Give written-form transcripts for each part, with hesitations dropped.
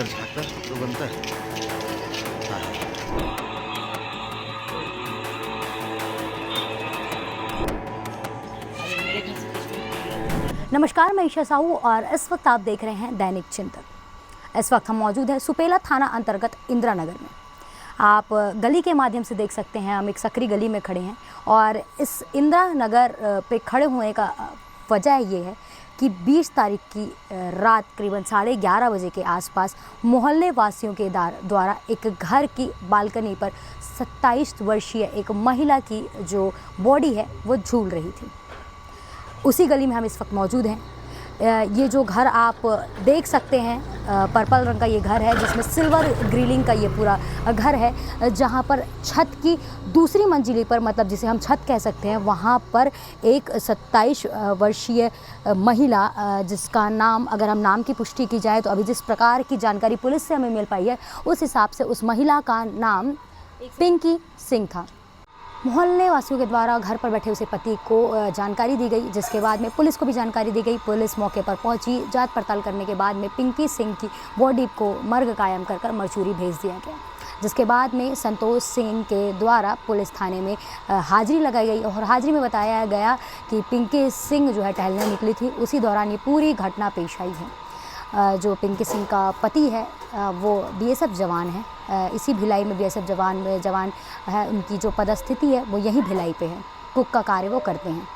घर झाँककर जो बनता है। नमस्कार, मैं ईशा साहू और इस वक्त आप देख रहे हैं दैनिक चिंतन। इस वक्त हम मौजूद हैं सुपेला थाना अंतर्गत इंदिरा नगर में। आप गली के माध्यम से देख सकते हैं, हम एक सकरी गली में खड़े हैं और इस इंदिरा नगर पे खड़े होने का वजह ये है कि 20 तारीख की रात करीबन 11:30 बजे के आसपास मोहल्ले वासियों के द्वारा एक घर की बालकनी पर 27 वर्षीय एक महिला की जो बॉडी है वो झूल रही थी। उसी गली में हम इस वक्त मौजूद हैं। ये जो घर आप देख सकते हैं, पर्पल रंग का ये घर है जिसमें सिल्वर ग्रिलिंग का ये पूरा घर है, जहाँ पर छत की दूसरी मंजिले पर, मतलब जिसे हम छत कह सकते हैं, वहाँ पर एक 27 वर्षीय महिला, जिसका नाम, अगर हम नाम की पुष्टि की जाए तो अभी जिस प्रकार की जानकारी पुलिस से हमें मिल पाई है उस हिसाब से उस महिला का नाम पिंकी सिंह था। मोहल्ले वासियों के द्वारा घर पर बैठे उसे पति को जानकारी दी गई, जिसके बाद में पुलिस को भी जानकारी दी गई। पुलिस मौके पर पहुंची, जांच पड़ताल करने के बाद में पिंकी सिंह की बॉडी को मर्ग कायम कर मरचूरी भेज दिया गया, जिसके बाद में संतोष सिंह के द्वारा पुलिस थाने में हाजिरी लगाई गई और हाजिरी में बताया गया कि पिंकी सिंह जो है टहलने निकली थी, उसी दौरान ये पूरी घटना पेश आई है। जो पिंकी सिंह का पति है वो बीएसएफ जवान है, इसी भिलाई में बीएसएफ जवान है। उनकी जो पदस्थिति है वो यहीं भिलाई पे है, कुक का कार्य वो करते हैं।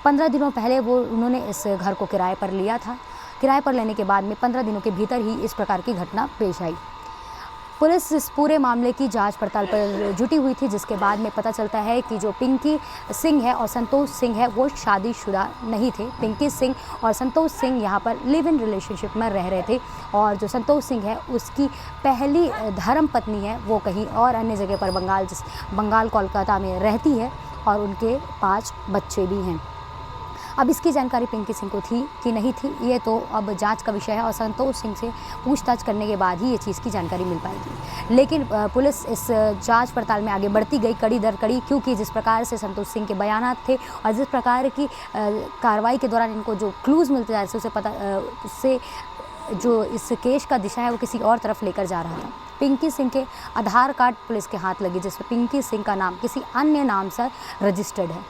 15 दिनों पहले उन्होंने इस घर को किराए पर लिया था। किराए पर लेने के बाद में 15 दिनों के भीतर ही इस प्रकार की घटना पेश आई। पुलिस इस पूरे मामले की जांच पड़ताल पर जुटी हुई थी, जिसके बाद में पता चलता है कि जो पिंकी सिंह है और संतोष सिंह है वो शादीशुदा नहीं थे। पिंकी सिंह और संतोष सिंह यहाँ पर लिव इन रिलेशनशिप में रह रहे थे और जो संतोष सिंह है उसकी पहली धर्म पत्नी है वो कहीं और अन्य जगह पर बंगाल कोलकाता में रहती है और उनके 5 बच्चे भी हैं। अब इसकी जानकारी पिंकी सिंह को थी कि नहीं थी, ये तो अब जांच का विषय है और संतोष सिंह से पूछताछ करने के बाद ही ये चीज़ की जानकारी मिल पाएगी। लेकिन पुलिस इस जांच पड़ताल में आगे बढ़ती गई कड़ी दर कड़ी, क्योंकि जिस प्रकार से संतोष सिंह के बयानात थे और जिस प्रकार की कार्रवाई के दौरान इनको जो क्लूज़ मिलते जा रहे थे उससे जो इस केस का दिशा है वो किसी और तरफ लेकर जा रहा था। पिंकी सिंह के आधार कार्ड पुलिस के हाथ लगे, जिसमें पिंकी सिंह का नाम किसी अन्य नाम से रजिस्टर्ड है,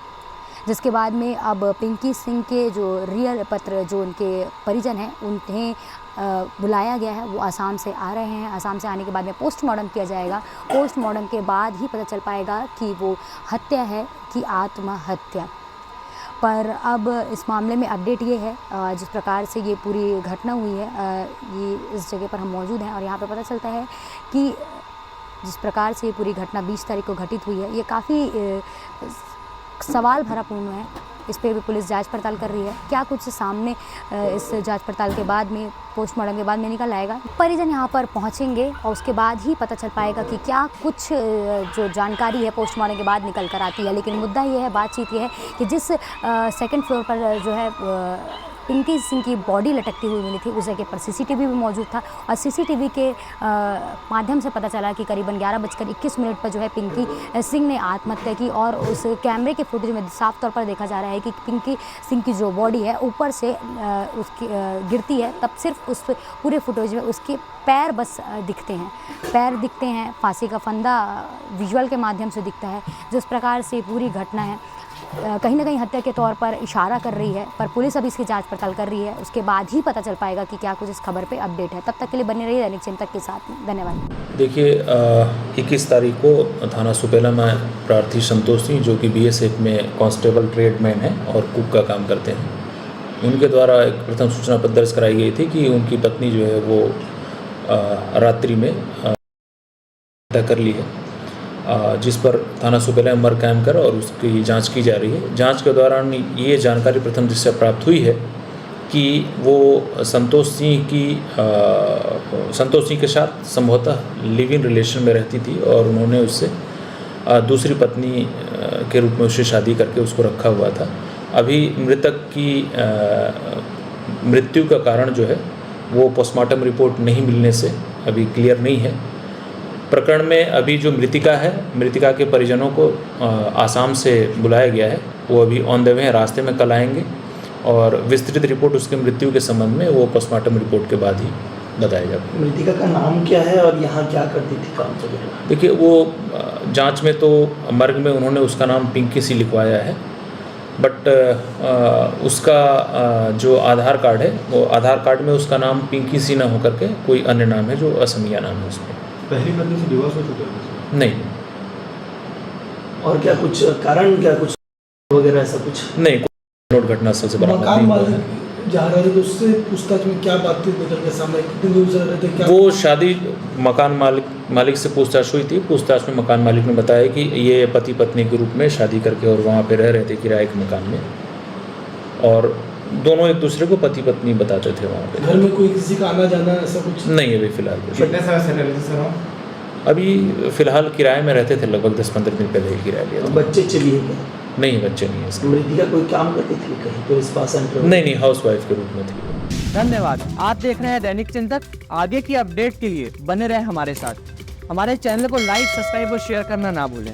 जिसके बाद में अब पिंकी सिंह के जो रियल पत्र जो उनके परिजन हैं उन्हें बुलाया गया है। वो आसाम से आ रहे हैं। आसाम से आने के बाद में पोस्टमार्टम किया जाएगा। पोस्टमार्टम के बाद ही पता चल पाएगा कि वो हत्या है कि आत्महत्या। पर अब इस मामले में अपडेट ये है, जिस प्रकार से ये पूरी घटना हुई है, ये इस जगह पर हम मौजूद हैं और यहाँ पर पता चलता है कि जिस प्रकार से ये पूरी घटना 20 तारीख को घटित हुई है, ये काफ़ी सवाल भरा पूर्ण है। इस पर भी पुलिस जांच पड़ताल कर रही है। क्या कुछ सामने इस जांच पड़ताल के बाद में, पोस्टमार्टम के बाद में निकल आएगा, परिजन यहाँ पर पहुँचेंगे और उसके बाद ही पता चल पाएगा कि क्या कुछ जो जानकारी है पोस्टमार्टम के बाद निकल कर आती है। लेकिन मुद्दा ये है, बातचीत ये है कि जिस सेकंड फ्लोर पर जो है पिंकी सिंह की बॉडी लटकती हुई मिली थी, उस जगह पर सीसीटीवी भी मौजूद था और सीसीटीवी के माध्यम से पता चला कि करीबन 11:21 पर जो है पिंकी सिंह ने आत्महत्या की और उस कैमरे के फुटेज में साफ तौर पर देखा जा रहा है कि पिंकी सिंह की जो बॉडी है ऊपर से उसकी गिरती है, तब सिर्फ उस पूरे फुटेज में उसके पैर बस दिखते हैं। पैर दिखते हैं, फांसी का फंदा विजुअल के माध्यम से दिखता है। जिस प्रकार से पूरी घटना है कहीं ना कहीं हत्या के तौर पर इशारा कर रही है, पर पुलिस अभी इसकी जांच पड़ताल कर रही है। उसके बाद ही पता चल पाएगा कि क्या कुछ इस खबर पे अपडेट है। तब तक के लिए बने रहिए दैनिक चिंतक के साथ में। धन्यवाद। देखिए, 21 तारीख को थाना सुपेला में प्रार्थी संतोष सिंह, जो कि बीएसएफ में कांस्टेबल ट्रेडमैन है और कुक का काम करते हैं, उनके द्वारा एक प्रथम सूचना पत्र दर्ज कराई गई थी कि उनकी पत्नी जो है वो रात्रि में हत्या कर ली है, जिस पर थाना सुपेला में मर्ग कायम कर और उसकी जांच की जा रही है। जांच के दौरान ये जानकारी प्रथम दृष्टया प्राप्त हुई है कि वो संतोष सिंह के साथ संभवतः लिव इन रिलेशन में रहती थी और उन्होंने उससे दूसरी पत्नी के रूप में उससे शादी करके उसको रखा हुआ था। अभी मृतक की मृत्यु का कारण जो है वो पोस्टमार्टम रिपोर्ट नहीं मिलने से अभी क्लियर नहीं है। प्रकरण में अभी जो मृतिका है, मृतिका के परिजनों को आसाम से बुलाया गया है। वो अभी ऑन द वे हैं, रास्ते में कल आएंगे और विस्तृत रिपोर्ट उसके मृत्यु के संबंध में वो पोस्टमार्टम रिपोर्ट के बाद ही बताया जाएगा। मृतिका का नाम क्या है और यहाँ क्या करती थी काम वगैरह? देखिए वो जांच में तो मर्ग में उन्होंने उसका नाम पिंकी सी लिखवाया है, बट उसका जो आधार कार्ड है वो आधार कार्ड में उसका नाम पिंकी सी ना होकर के कोई अन्य नाम है जो असमिया नाम है उसमें। पहली पत्नी से डिवोर्स हो चुका है? नहीं और क्या कुछ कारण, क्या कुछ वगैरह ऐसा कुछ? नहीं, कोई नोट घटना स्थल से बरामद मकान नहीं हुआ है। मालिक जा रहे थे तो उससे पूछताछ में क्या बातचीत निकल के सामने, कितने दिन से रह रहे थे, क्या वो शादी मकान मालिक से पूछताछ हुई थी। पूछताछ में मकान मालिक ने बताया कि ये पति पत्नी के रूप में शादी करके और वहाँ पे रह रहे थे किराए के मकान में, और दोनों एक दूसरे को पति पत्नी बताते थे वहाँ पे। घर में कोई किसी का आना जाना ऐसा कुछ? नहीं अभी फिलहाल कुछ। कितने साल से रह रहे थे सर आप? अभी फिलहाल किराए में रहते थे, लगभग 10-15 दिन पहले ही किराया लिया था। बच्चे चली है क्या? नहीं बच्चे नहीं है इसके। मृतिका कोई काम करती थी कहीं तो इस पास सेंटर? नहीं हाउस वाइफ के रूप में थी। धन्यवाद। आप देख रहे हैं दैनिक चिंतक। आगे की अपडेट के लिए बने रहें हमारे साथ। हमारे चैनल को लाइक, सब्सक्राइब और शेयर करना ना भूलें।